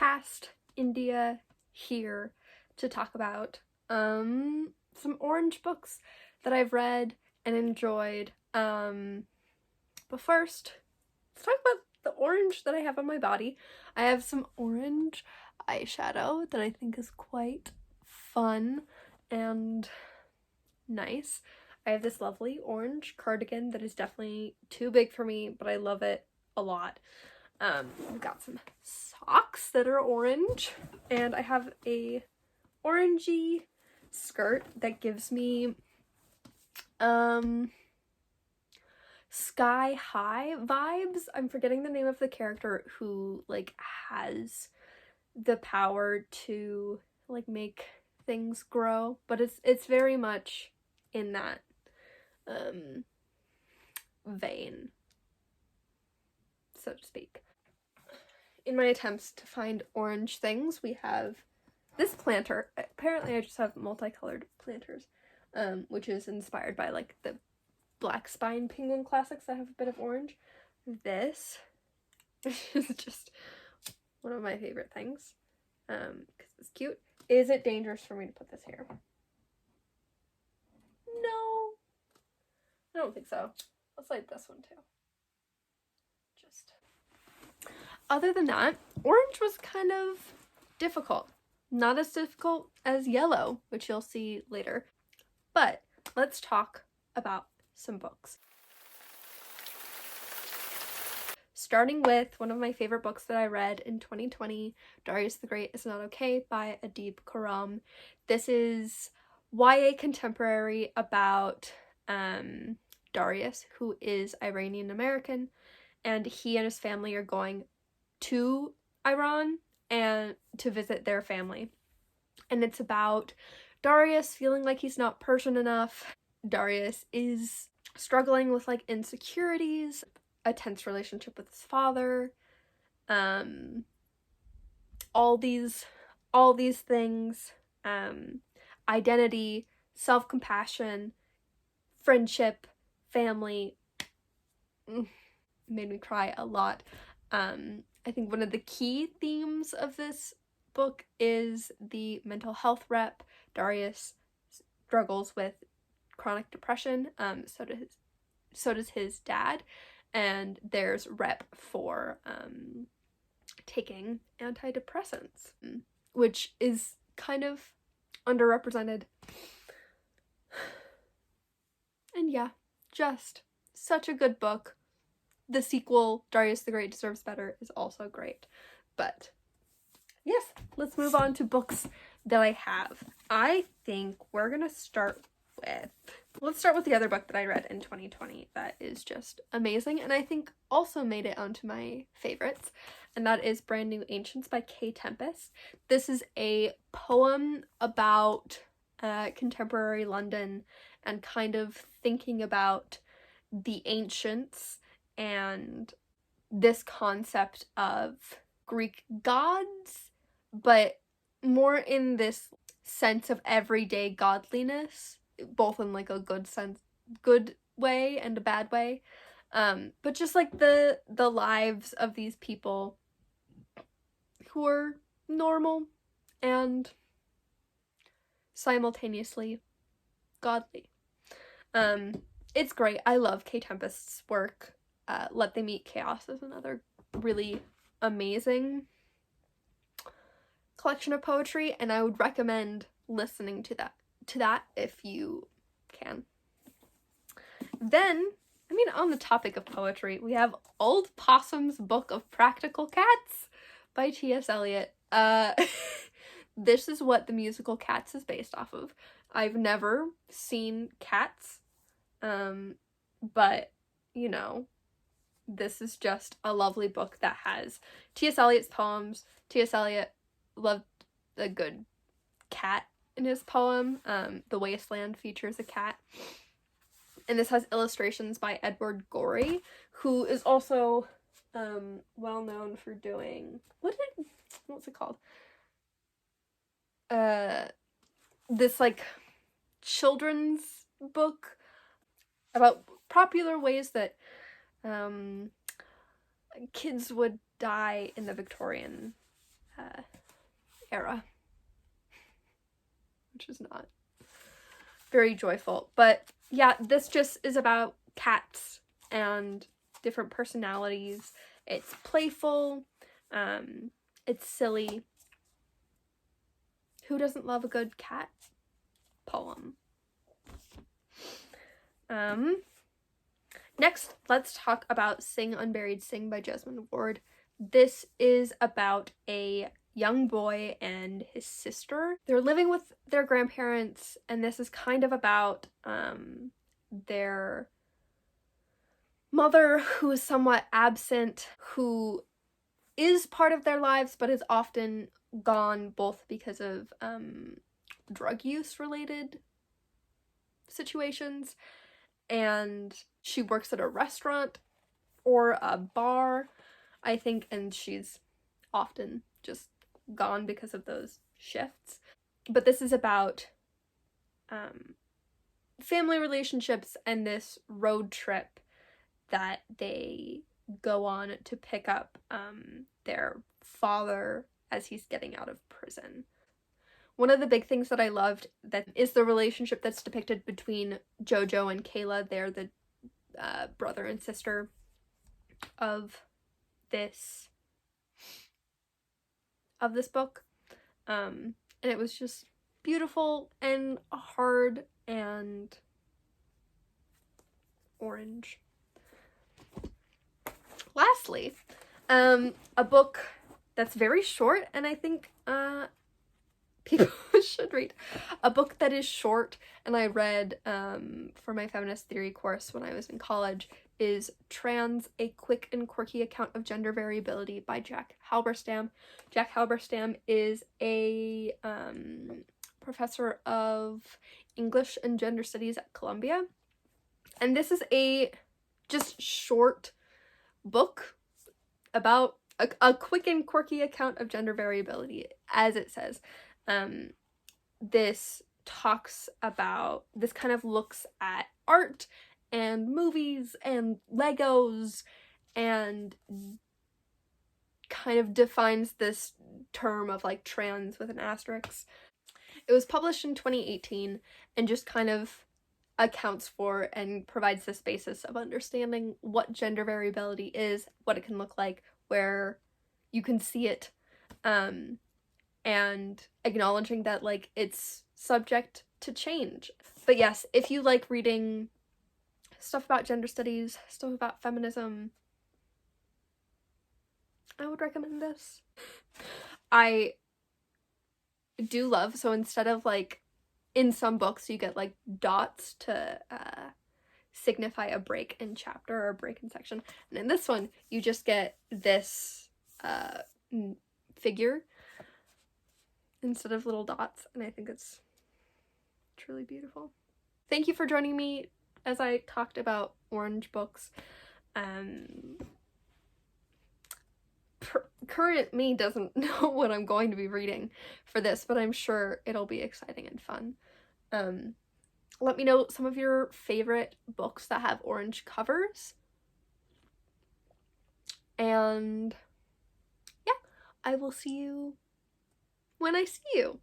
past India here to talk about some orange books that I've read and enjoyed. But first, let's talk about the orange that I have on my body. I have some orange eyeshadow that I think is quite fun and nice. I have this lovely orange cardigan that is definitely too big for me, but I love it a lot. We've got some socks that are orange, and I have a orangey skirt that gives me Sky High vibes. I'm forgetting the name of the character who like has the power to like make things grow, but it's very much in that vein, so to speak. In my attempts to find orange things, we have this planter. Apparently I just have multicolored planters, which is inspired by like the Black Spine Penguin classics that have a bit of orange. This is just one of my favorite things, because it's cute. Is it dangerous for me to put this here? No, I don't think so. Let's like this one too. Just other than that, orange was kind of difficult. Not as difficult as yellow, which you'll see later. But let's talk about some books. Starting with one of my favorite books that I read in 2020, Darius the Great is Not Okay by Adib Khorram. This is YA contemporary about Darius, who is Iranian American, and he and his family are going to Iran and to visit their family. And it's about Darius feeling like he's not Persian enough. Darius is struggling with like insecurities, a tense relationship with his father, all these things, identity, self-compassion, friendship, family. Made me cry a lot. I think one of the key themes of this book is the mental health rep. Darius struggles with chronic depression, so does his dad, and there's rep for taking antidepressants, which is kind of underrepresented. And yeah, just such a good book. The sequel, Darius the Great Deserves Better, is also great. But yes, let's move on to books that I have. I think we're gonna start with the other book that I read in 2020 that is just amazing, and I think also made it onto my favorites, and that is Brand New Ancients by K. Tempest. This is a poem about contemporary London and kind of thinking about the ancients and this concept of Greek gods, but more in this sense of everyday godliness, both in like a good way and a bad way, but just like the lives of these people who are normal and simultaneously godly. It's great. I love K. Tempest's work. Let They Meet Chaos is another really amazing collection of poetry, and I would recommend listening to that if you can. Then, on the topic of poetry, we have Old Possum's Book of Practical Cats by T.S. Eliot. This is what the musical Cats is based off of. I've never seen Cats, but, this is just a lovely book that has T.S. Eliot's poems. T.S. Eliot loved a good cat in his poem. The Wasteland features a cat. And this has illustrations by Edward Gorey, who is also well known for doing what's it called? This like children's book about popular ways that kids would die in the Victorian era, which is not very joyful. But yeah, this just is about cats and different personalities. It's playful, it's silly. Who doesn't love a good cat poem? Next, let's talk about Sing Unburied Sing by Jesmond Ward. This is about a young boy and his sister. They're living with their grandparents, and this is kind of about their mother, who is somewhat absent, who is part of their lives but is often gone, both because of drug use related situations, and she works at a restaurant or a bar, I think, and she's often just gone because of those shifts. But this is about family relationships and this road trip that they go on to pick up their father as he's getting out of prison. One of the big things that I loved that is the relationship that's depicted between Jojo and Kayla. They're the brother and sister of this book. And it was just beautiful and hard and orange. Lastly, a book that's very short, and I think people should read. A book that is short, and I read for my feminist theory course when I was in college, is Trans: A Quick and Quirky Account of Gender Variability by Jack Halberstam. Jack Halberstam is a professor of English and Gender Studies at Columbia, and this is a just short book about a quick and quirky account of gender variability, as it says. This talks about, this kind of looks at art and movies and Legos and kind of defines this term of like trans with an asterisk. It was published in 2018 and just kind of accounts for and provides this basis of understanding what gender variability is, what it can look like, where you can see it, and acknowledging that like it's subject to change. But yes, if you like reading stuff about gender studies, stuff about feminism, I would recommend this. I do love, so instead of like in some books you get like dots to signify a break in chapter or a break in section, and in this one you just get this figure instead of little dots, and I think it's truly beautiful. Thank you for joining me as I talked about orange books. Current me doesn't know what I'm going to be reading for this, but I'm sure it'll be exciting and fun. Let me know some of your favorite books that have orange covers. And yeah, I will see you when I see you.